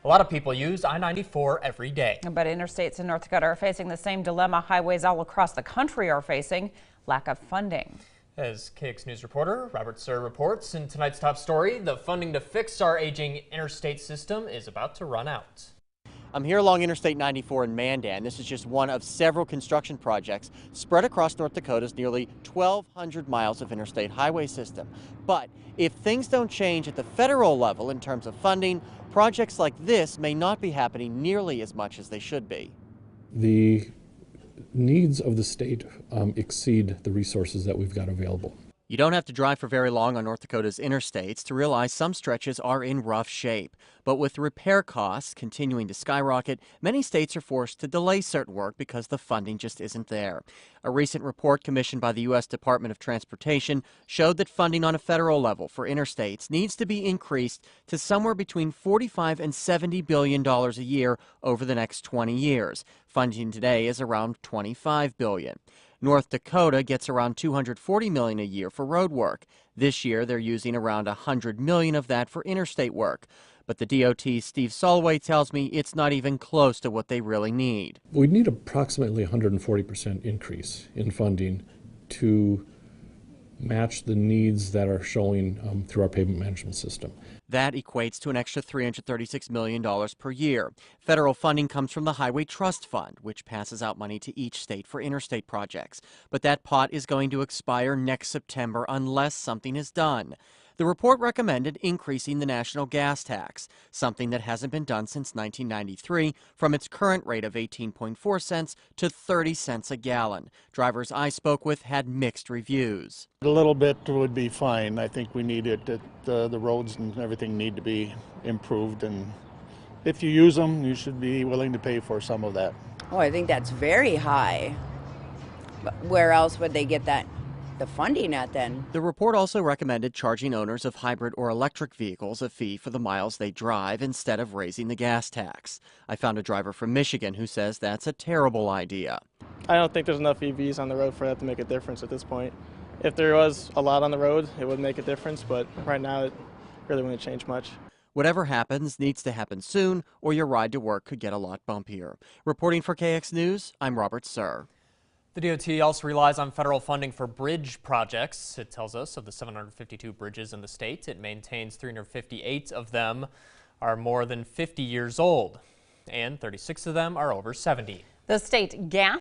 A lot of people use I94 every day. But interstates in North Dakota are facing the same dilemma highways all across the country are facing: lack of funding. As KX News reporter Robert Sir reports in tonight's top story, the funding to fix our aging interstate system is about to run out. I'm here along Interstate 94 in Mandan. This is just one of several construction projects spread across North Dakota's nearly 1,200 miles of interstate highway system. But if things don't change at the federal level in terms of funding, projects like this may not be happening nearly as much as they should be. The needs of the state exceed the resources that we've got available. You don't have to drive for very long on North Dakota's interstates to realize some stretches are in rough shape. But with repair costs continuing to skyrocket, many states are forced to delay certain work because the funding just isn't there. A recent report commissioned by the U.S. Department of Transportation showed that funding on a federal level for interstates needs to be increased to somewhere between $45 and $70 billion a year over the next 20 years. Funding today is around $25 billion. North Dakota gets around $240 million a year for road work. This year, they're using around $100 million of that for interstate work. But the DOT's Steve Soloway tells me it's not even close to what they really need. We need approximately 140% increase in funding to match the needs that are showing through our pavement management system. That equates to an extra $336 million per year. Federal funding comes from the Highway Trust Fund, which passes out money to each state for interstate projects. But that pot is going to expire next September unless something is done. The report recommended increasing the national gas tax, something that hasn't been done since 1993, from its current rate of 18.4 cents to 30 cents a gallon. Drivers I spoke with had mixed reviews. A little bit would be fine. I think we need it. The roads and everything need to be improved, and if you use them, you should be willing to pay for some of that. Oh, I think that's very high. But where else would they get the funding at then? The report also recommended charging owners of hybrid or electric vehicles a fee for the miles they drive instead of raising the gas tax. I found a driver from Michigan who says that's a terrible idea. I don't think there's enough EVs on the road for that to make a difference at this point. If there was a lot on the road, it would make a difference, but right now it really wouldn't change much. Whatever happens needs to happen soon, or your ride to work could get a lot bumpier. Reporting for KX News, I'm Robert Sir. The DOT also relies on federal funding for bridge projects. It tells us of the 752 bridges in the state, it maintains 358 of them are more than 50 years old, and 36 of them are over 70. The state gas